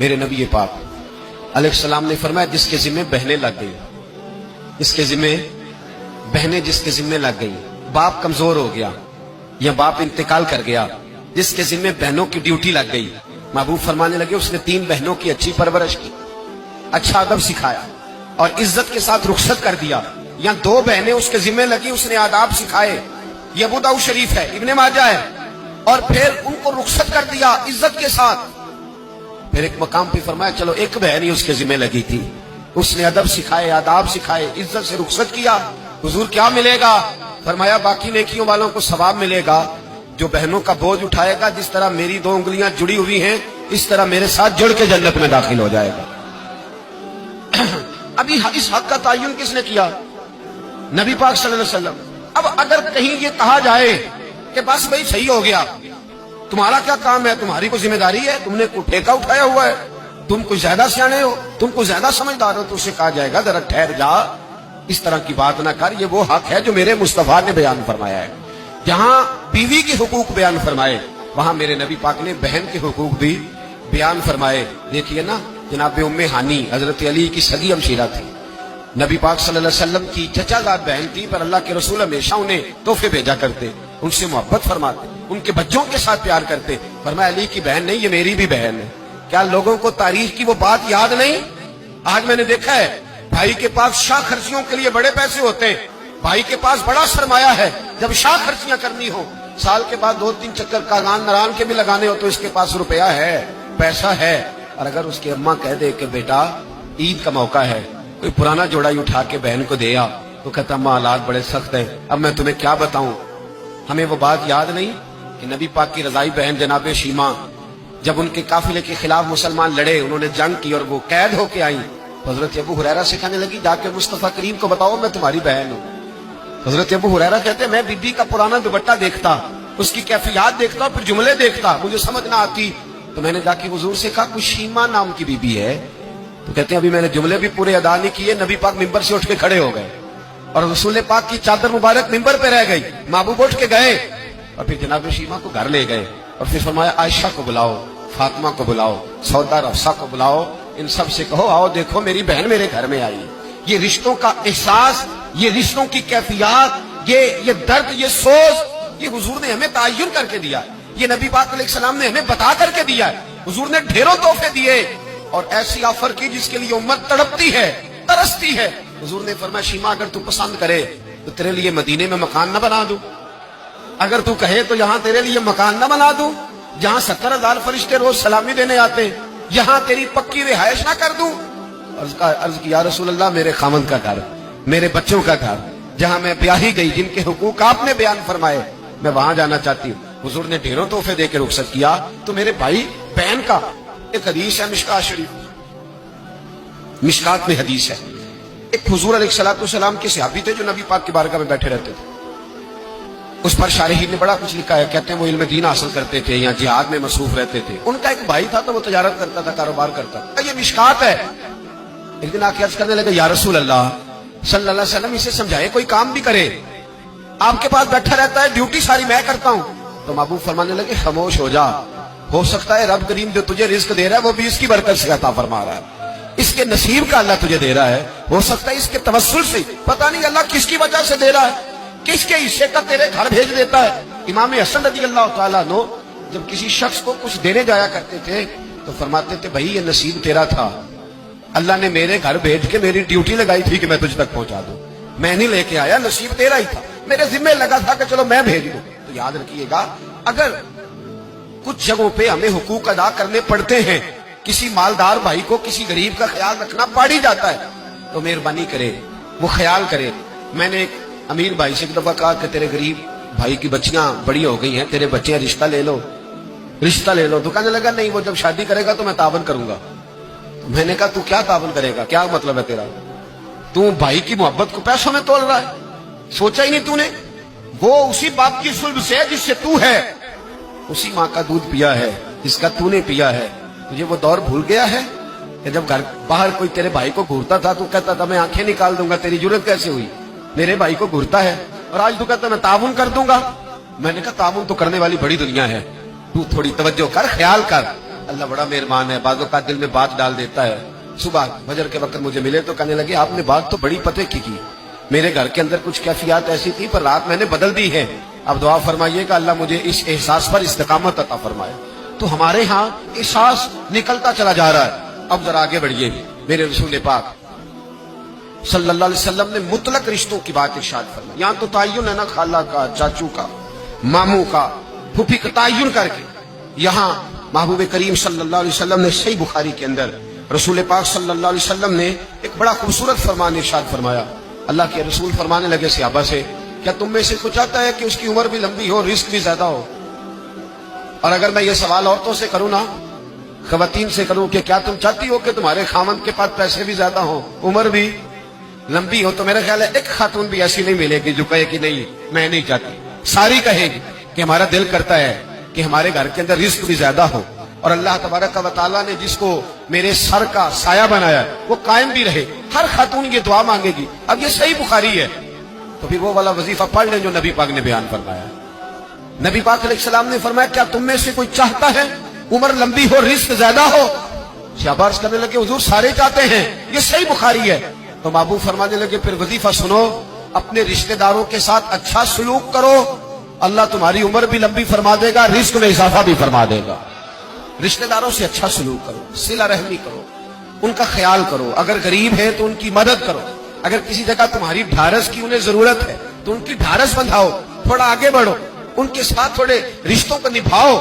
میرے نبی پاک علیہ السلام نے فرمایا جس کے ذمہ بہنیں لگ گئی، جس کے ذمہ بہنیں جس کے ذمہ لگ گئی، باپ کمزور ہو گیا یا باپ انتقال کر گیا، جس کے ذمہ بہنوں کی ڈیوٹی لگ گئی، محبوب فرمانے لگے اس نے 3 بہنوں کی اچھی پرورش کی، اچھا ادب سکھایا اور عزت کے ساتھ رخصت کر دیا، یا 2 بہنیں اس کے ذمہ لگی، اس نے آداب سکھائے، یہ ابو داؤد شریف ہے، ابن ماجہ ہے، اور پھر ان کو رخصت کر دیا عزت کے ساتھ۔ پھر ایک مقام پہ فرمایا چلو ایک بہن ہی اس کے ذمہ لگی تھی، اس نے ادب سکھائے، آداب سکھائے، عزت سے رخصت کیا، حضور کیا ملے گا؟ فرمایا باقی نیکیوں والوں کو ثواب ملے گا، جو بہنوں کا بوجھ اٹھائے گا جس طرح میری 2 انگلیاں جڑی ہوئی ہیں اس طرح میرے ساتھ جڑ کے جنت میں داخل ہو جائے گا۔ ابھی اس حق کا تعین کس نے کیا؟ نبی پاک صلی اللہ علیہ وسلم۔ اب اگر کہیں یہ کہا جائے کہ بس بھائی صحیح ہو گیا، تمہارا کیا کام ہے، تمہاری کوئی ذمہ داری ہے، تم نے کوئی ٹھیکہ اٹھایا ہوا ہے، تم کوئی زیادہ سیانے ہو، تم کوئی زیادہ سمجھدار ہو، تو اسے کہا جائے گا ذرا ٹھہر جا، اس طرح کی بات نہ کر، یہ وہ حق ہے جو میرے مصطفیٰ نے بیان فرمایا ہے۔ جہاں بیوی کے حقوق بیان فرمائے وہاں میرے نبی پاک نے بہن کے حقوق بھی بیان فرمائے۔ دیکھیے نا جناب ام ہانی حضرت علی کی سگی ہمشیرہ تھی، نبی پاک صلی اللہ علیہ وسلم کی چچا زاد بہن تھی، پر اللہ کے رسول ہمیشہ انہیں تحفے بھیجا کرتے، ان سے محبت فرماتے، ان کے بچوں کے ساتھ پیار کرتے۔ فرمایا علی کی بہن نہیں، یہ میری بھی بہن ہے۔ کیا لوگوں کو تاریخ کی وہ بات یاد نہیں؟ آج میں نے دیکھا ہے بھائی کے پاس شاہ خرچیوں کے لیے بڑے پیسے ہوتے ہیں، بھائی کے پاس بڑا سرمایہ ہے، جب شاہ خرچیاں کرنی ہو، سال کے بعد 2-3 چکر کاغان نران کے بھی لگانے ہو تو اس کے پاس روپیہ ہے، پیسہ ہے، اور اگر اس کی اماں کہہ دے کہ بیٹا عید کا موقع ہے کوئی پرانا جوڑا ہی اٹھا کے بہن کو دے آ، تو کہتا اماں حالات بڑے سخت ہیں، اب میں تمہیں کیا بتاؤں۔ ہمیں وہ بات یاد نہیں کہ نبی پاک کی رضائی بہن جناب شیمہ جب ان کے قافلے کے خلاف مسلمان لڑے، انہوں نے جنگ کی اور وہ قید ہو کے آئیں، حضرت ابو ہریرہ سے کہنے لگی جا کے مصطفیٰ کریم کو بتاؤ میں تمہاری بہن ہوں۔ حضرت ابو ہریرہ کہتے میں بی بی کا پرانا دوپٹہ دیکھتا، اس کی کیفیات دیکھتا، پھر جملے دیکھتا، مجھے سمجھ نہ آتی، تو میں نے جا کے حضور سے کہا کوئی شیمہ نام کی بی بی ہے، تو کہتے ہیں ابھی میں نے جملے بھی پورے ادا نہیں کیے، نبی پاک ممبر سے اٹھ کے کھڑے ہو گئے اور رسول پاک کی چادر مبارک ممبر پہ رہ گئی، محبوب اٹھ کے گئے اور پھر جناب شیمہ کو گھر لے گئے اور پھر فرمایا عائشہ کو بلاؤ، فاطمہ کو بلاؤ، سودا رفسہ کو بلاؤ، ان سب سے کہو آؤ دیکھو میری بہن میرے گھر میں آئی۔ یہ رشتوں کا احساس، یہ رشتوں کی کیفیات، یہ درد، یہ سوز، یہ حضور نے ہمیں تعین کر کے دیا، یہ نبی پاک علیہ السلام نے ہمیں بتا کر کے دیا ہے۔ حضور نے ڈھیروں تحفے دیے اور ایسی آفر کی جس کے لیے امت تڑپتی ہے، ترستی ہے۔ حضور نے فرمایا شیمہ اگر تو پسند کرے تو تیرے لیے مدینے میں مکان نہ بنا دوں، اگر تو کہے تو یہاں تیرے لیے مکان نہ بنا دوں، جہاں 70,000 فرشتے روز سلامی دینے آتے یہاں تیری پکی رہائش نہ کر دوں۔ عرض کی یا رسول اللہ میرے خامند کا گھر، میرے بچوں کا گھر، جہاں میں بیاہی گئی، جن کے حقوق آپ نے بیان فرمائے، میں وہاں جانا چاہتی ہوں۔ حضور نے ڈھیروں تحفے دے کے رخصت کیا۔ تو میرے بھائی بہن کا ایک حدیث ہے مشکات شریف، مشکات میں حدیث ہے، ایک حضور علیہ السلام کے صحابی تھے جو نبی پاک کی بارگاہ میں بیٹھے رہتے تھے، اس پر شارحین نے بڑا کچھ لکھا ہے، کہتے ہیں وہ علم دین حاصل کرتے تھے یا جہاد میں مصروف رہتے تھے۔ ان کا ایک بھائی تھا تو وہ تجارت کرتا تھا، کاروبار کرتا تھا، یہ مشکات ہے۔ ایک دن آ کے عرض کرنے لگے یا رسول اللہ صلی اللہ علیہ وسلم اسے سمجھائے کوئی کام بھی کرے، آپ کے پاس بیٹھا رہتا ہے، ڈیوٹی ساری میں کرتا ہوں۔ تو محبوب فرمانے لگے خاموش ہو جا، ہو سکتا ہے رب کریم جو تجھے رزق دے رہا ہے وہ بھی اس کی برکت سے عطا فرما رہا ہے، اس کے نصیب کا اللہ تجھے دے رہا ہے، ہو سکتا ہے اس کے توسل سے، پتہ نہیں اللہ کس کی وجہ سے دے رہا ہے، کس کے حصے کا تیرے گھر بھیج دیتا ہے۔ امام حسن رضی اللہ تعالیٰ عنہ جب کسی شخص کو کچھ دینے جایا کرتے تھے تو فرماتے تھے بھائی یہ نصیب تیرا تھا، اللہ نے میرے گھر بھیج کے میری ڈیوٹی لگائی تھی کہ میں تجھ تک پہنچا دوں، میں نہیں لے کے آیا، نصیب تیرا ہی تھا، میرے ذمہ لگا تھا کہ چلو میں بھیج دوں۔ تو یاد رکھیے گا اگر کچھ جگہوں پہ ہمیں حقوق ادا کرنے پڑتے ہیں، کسی مالدار بھائی کو کسی غریب کا خیال رکھنا پڑ ہی جاتا ہے، تو مہربانی کرے وہ خیال کرے۔ میں نے ایک امیر بھائی سے ایک دفعہ کہا کہ تیرے غریب بھائی کی بچیاں بڑی ہو گئی ہیں، تیرے بچے رشتہ لے لو، رشتہ لے لو۔ تو کہنے لگا نہیں وہ جب شادی کرے گا تو میں تعاون کروں گا۔ تو میں نے کہا تو کیا تعاون کرے گا، کیا مطلب ہے تیرا، تو بھائی کی محبت کو پیسوں میں تول رہا ہے، سوچا ہی نہیں تو نے، وہ اسی باپ کی صلب سے جس سے تو ہے، اسی ماں کا دودھ پیا ہے جس کا تو نے پیا ہے۔ تجھے وہ دور بھول گیا ہے کہ جب گھر باہر کوئی تیرے بھائی کو گھورتا تھا تو کہتا تھا میں آنکھیں نکال دوں گا، تیری جرت کیسے ہوئی، میرے بھائی کو گھورتا ہے، اور آج تو کہتا میں تعاون کر دوں گا۔ میں نے کہا تعاون تو کرنے والی بڑی دنیا ہے، تو تھوڑی توجہ کر، خیال کر، اللہ بڑا مہربان ہے، بعض اوقات دل میں بات ڈال دیتا ہے. صبح فجر کے وقت مجھے ملے تو کہنے لگے آپ نے بات تو بڑی پتے کی میرے گھر کے اندر کچھ کیفیات ایسی تھی پر رات میں نے بدل دی ہے. اب دعا فرمائیے کہ اللہ مجھے اس احساس پر استقامت عطا فرمائے. تو ہمارے ہاں احساس نکلتا چلا جا رہا ہے. اب ذرا آگے بڑھیے. میرے رسول پاک صلی اللہ علیہ وسلم نے مطلق رشتوں کی بات ارشاد فرمائی. یہاں تو تعین ہے نا، خالہ کا، چاچو کا، ماموں کا، پھوپھی کا تعین کر کے. یہاں محبوب کریم صلی اللہ علیہ وسلم نے صحیح بخاری کے اندر رسول پاک صلی اللہ علیہ وسلم نے ایک بڑا خوبصورت فرمان ارشاد فرمایا. اللہ کے رسول فرمانے لگے صحابہ سے، کیا تم میں سے کوئی چاہتا ہے کہ اس کی عمر بھی لمبی ہو، رزق بھی زیادہ ہو؟ اور اگر میں یہ سوال عورتوں سے کروں نا، خواتین سے کروں کہ کیا تم چاہتی ہو کہ تمہارے خاوند کے پاس پیسے بھی زیادہ ہوں، عمر بھی لمبی ہو؟ تو میرا خیال ہے ایک خاتون بھی ایسی نہیں ملے گی جو کہے کہ نہیں میں نہیں چاہتی. ساری کہے گی کہ ہمارا دل کرتا ہے کہ ہمارے گھر کے اندر رزق بھی زیادہ ہو، اور اللہ تبارک و تعالیٰ نے جس کو میرے سر کا سایہ بنایا وہ قائم بھی رہے. ہر خاتون یہ دعا مانگے گی. اب یہ صحیح بخاری ہے تو پھر وہ والا وظیفہ پڑھ لیں جو نبی پاک نے بیان فرمایا. نبی پاک علیہ السلام نے فرمایا کیا تم میں سے کوئی چاہتا ہے عمر لمبی ہو، رزق زیادہ ہو؟ صحابہ عرض کرنے لگے حضور سارے چاہتے ہیں، یہ صحیح بخاری ہے. تو محبوب فرمانے لگے پھر وظیفہ سنو، اپنے رشتہ داروں کے ساتھ اچھا سلوک کرو، اللہ تمہاری عمر بھی لمبی فرما دے گا، رزق میں اضافہ بھی فرما دے گا. رشتہ داروں سے اچھا سلوک کرو، صلہ رحمی کرو، ان کا خیال کرو. اگر غریب ہے تو ان کی مدد کرو. اگر کسی جگہ تمہاری ڈھارس کی انہیں ضرورت ہے تو ان کی ڈھارس بندھاؤ، تھوڑا آگے بڑھو، ان کے ساتھ تھوڑے رشتوں کو نبھاؤ.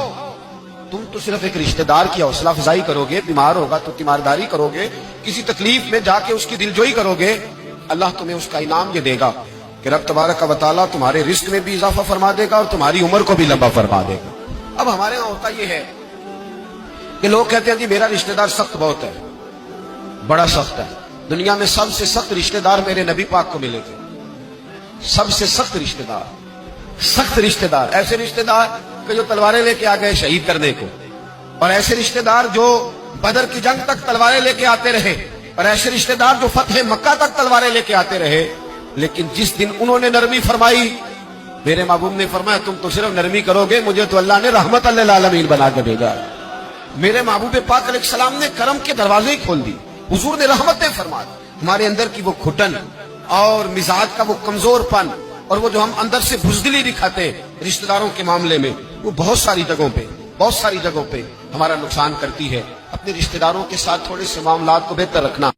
تم تو صرف ایک رشتہ دار کی حوصلہ افزائی کرو گے، بیمار ہوگا تو تیمارداری کرو گے، کسی تکلیف میں جا کے اس کی دلجوئی کرو گے، اللہ تمہیں اس کا انعام یہ دے گا کہ رب تبارک و تعالیٰ تمہارے رزق میں بھی اضافہ فرما دے گا اور تمہاری عمر کو بھی لمبا فرما دے گا. اب ہمارے یہاں ہوتا یہ ہے کہ لوگ کہتے ہیں جی میرا رشتہ دار سخت بہت ہے، بڑا سخت ہے. دنیا میں سب سے سخت رشتہ دار میرے نبی پاک کو ملے تھے. سب سے سخت رشتہ دار، سخت رشتہ دار، ایسے رشتہ دار کہ جو تلواریں لے کے آ گئے شہید کرنے کو، اور ایسے رشتہ دار جو بدر کی جنگ تک تلواریں لے کے آتے رہے، اور ایسے رشتہ دار جو فتح مکہ تک تلواریں لے کے آتے رہے. لیکن جس دن انہوں نے نرمی فرمائی، میرے محبوب نے فرمایا تم تو صرف نرمی کرو گے، مجھے تو اللہ نے رحمت للعالمین بنا کے بھیجا. میرے محبوب پاک علیہ السلام نے کرم کے دروازے ہی کھول دی. حضور نے رحمتیں فرما دی. ہمارے اندر کی وہ گھٹن اور مزاج کا وہ کمزور پن اور وہ جو ہم اندر سے بزدلی دکھاتے رشتہ داروں کے معاملے میں، وہ بہت ساری جگہوں پہ ہمارا نقصان کرتی ہے. اپنے رشتہ داروں کے ساتھ تھوڑے سے معاملات کو بہتر رکھنا.